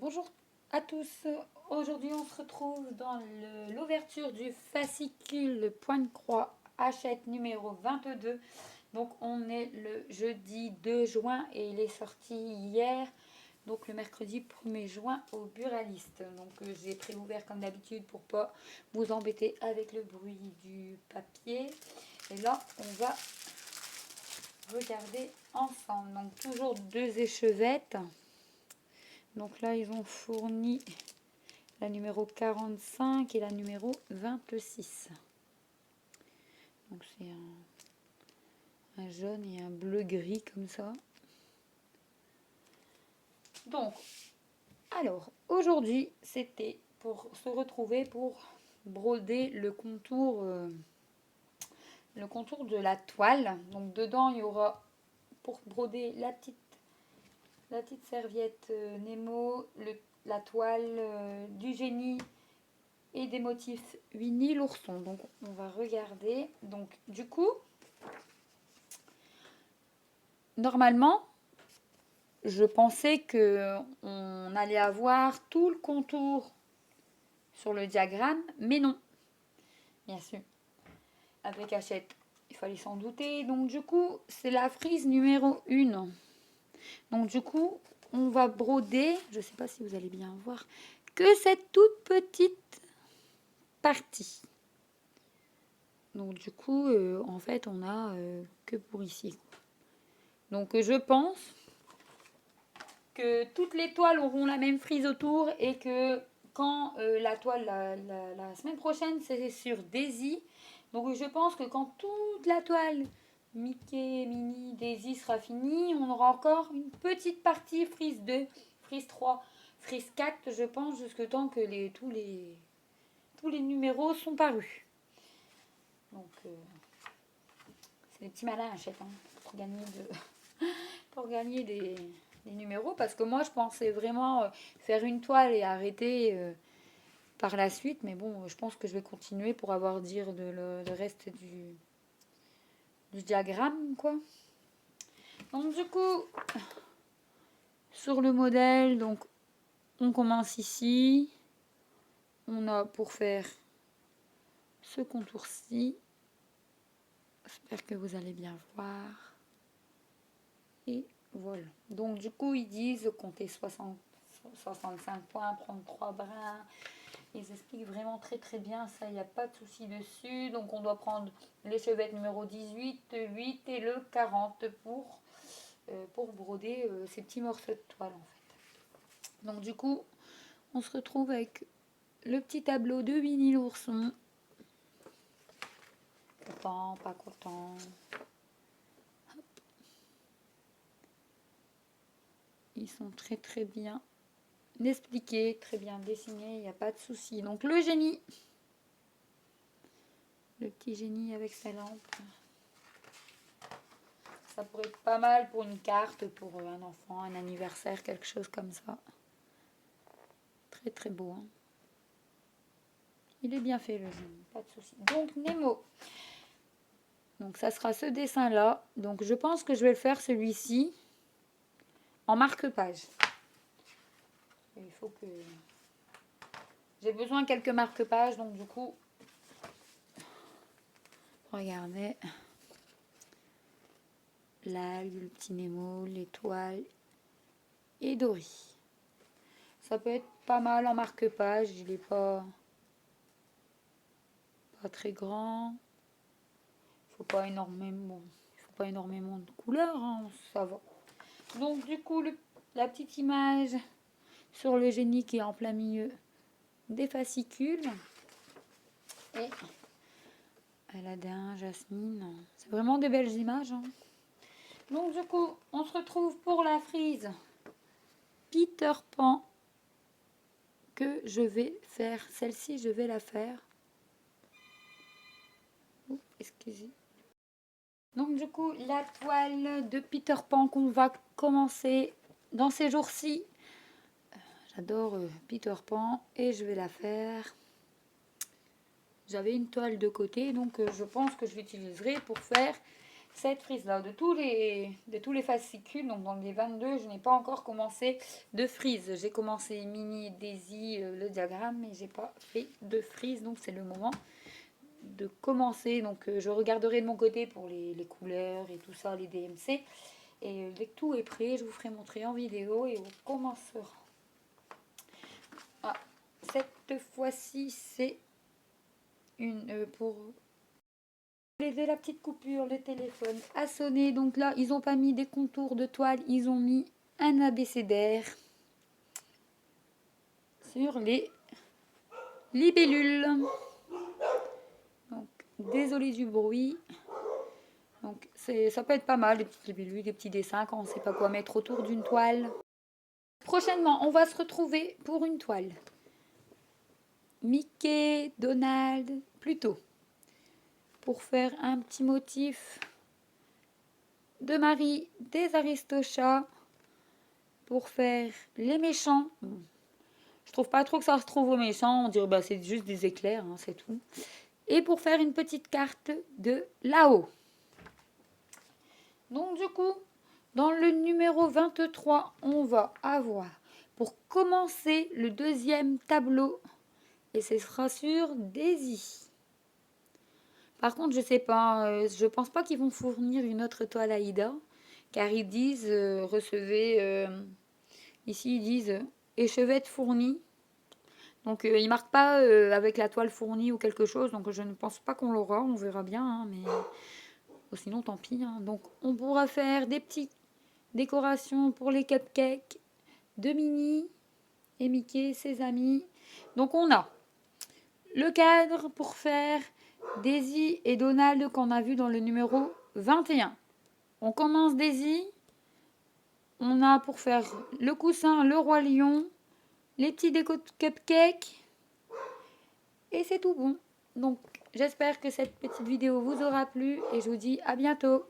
Bonjour à tous. Aujourd'hui, on se retrouve dans l'ouverture du fascicule point de croix Hachette numéro 22. Donc, on est le jeudi 2 juin et il est sorti hier, donc le mercredi 1er juin au Buraliste. Donc, j'ai préouvert comme d'habitude pour pas vous embêter avec le bruit du papier. Et là, on va regarder ensemble. Donc, toujours deux échevettes. Donc là, ils ont fourni la numéro 45 et la numéro 26. Donc c'est un jaune et un bleu-gris comme ça. Donc, alors, aujourd'hui, c'était pour se retrouver pour broder le contour de la toile. Donc dedans, il y aura, pour broder la petite serviette Nemo, la toile du génie et des motifs Winnie l'ourson. Donc on va regarder. Donc du coup, normalement, je pensais que on allait avoir tout le contour sur le diagramme, mais non. Bien sûr, avec Hachette, il fallait s'en douter. Donc du coup, c'est la frise numéro 1. Donc du coup, on va broder, je ne sais pas si vous allez bien voir, que cette toute petite partie. Donc du coup, en fait, on a que pour ici. Donc je pense que toutes les toiles auront la même frise autour et que quand la toile la semaine prochaine, c'est sur Daisy. Donc je pense que quand toute la toile Mickey, Minnie, Daisy sera finie, on aura encore une petite partie frise 2, frise 3, frise 4, je pense, jusqu'au temps que tous les numéros sont parus. Donc c'est des petits malins Hachette, hein, pour gagner des numéros, parce que moi je pensais vraiment faire une toile et arrêter par la suite, mais bon, je pense que je vais continuer pour avoir dire le reste du diagramme, quoi. Donc du coup, sur le modèle, donc on commence ici, on a pour faire ce contour-ci, j'espère que vous allez bien voir, et voilà. Donc du coup, ils disent compter 65 points, prendre 3 brins. Ils expliquent vraiment très très bien ça, il n'y a pas de souci dessus. Donc on doit prendre l'échevette numéro 18, 8 et le 40 pour broder ces petits morceaux de toile en fait. Donc du coup, on se retrouve avec le petit tableau de Winnie l'ourson. Content, pas content. Hop. Ils sont très très bien expliqués, très bien dessinés, il n'y a pas de souci. Donc le génie. Le petit génie avec sa lampe. Ça pourrait être pas mal pour une carte, pour un enfant, un anniversaire, quelque chose comme ça. Très très beau. Hein. Il est bien fait le génie, pas de souci. Donc Nemo. Donc ça sera ce dessin-là. Donc je pense que je vais le faire celui-ci en marque-page. Il faut que... J'ai besoin de quelques marque-pages, donc du coup... Regardez. L'algue, le petit Nemo, l'étoile et Dory. Ça peut être pas mal en marque-page. Il n'est pas très grand. Il faut pas énormément de couleurs, hein, ça va. Donc du coup, la petite image sur le génie qui est en plein milieu des fascicules. Et Aladin, Jasmine. C'est vraiment des belles images. Hein. Donc du coup, on se retrouve pour la frise Peter Pan que je vais faire. Celle-ci, je vais la faire. Oups, excusez. Donc du coup, la toile de Peter Pan qu'on va commencer dans ces jours-ci. J'adore Peter Pan et je vais la faire. J'avais une toile de côté, donc je pense que je l'utiliserai pour faire cette frise là de tous les fascicules. Donc dans les 22, je n'ai pas encore commencé de frise. J'ai commencé Mini, Daisy, le diagramme, mais j'ai pas fait de frise. Donc c'est le moment de commencer. Donc je regarderai de mon côté pour les couleurs et tout ça, les DMC. Et dès que tout est prêt, je vous ferai montrer en vidéo et on commencera. Ah, cette fois-ci, c'est une pour de la petite coupure. Le téléphone a sonné. Donc là, ils n'ont pas mis des contours de toile, ils ont mis un abécédaire sur les libellules. Donc, désolé du bruit. Donc, ça peut être pas mal, les petites libellules, des petits dessins quand on ne sait pas quoi mettre autour d'une toile. Prochainement, on va se retrouver pour une toile. Mickey, Donald, plutôt. Pour faire un petit motif de Marie des Aristochats. Pour faire les méchants. Je trouve pas trop que ça se trouve aux méchants. On dirait bah, c'est juste des éclairs, hein, c'est tout. Et pour faire une petite carte de là-haut. Donc du coup, dans le numéro 23, on va avoir, pour commencer, le deuxième tableau. Et ce sera sur Daisy. Par contre, je sais pas, je pense pas qu'ils vont fournir une autre toile Aïda. Car ils disent, recevez, ici ils disent, échevette fournie. Donc ils marquent pas avec la toile fournie ou quelque chose. Donc je ne pense pas qu'on l'aura, on verra bien. Hein, mais sinon tant pis. Hein. Donc on pourra faire des petites décorations pour les cupcakes de Minnie et Mickey, ses amis. Donc on a le cadre pour faire Daisy et Donald qu'on a vu dans le numéro 21. On commence Daisy. On a pour faire le coussin, le roi lion, les petits décos de cupcakes. Et c'est tout bon. Donc j'espère que cette petite vidéo vous aura plu et je vous dis à bientôt.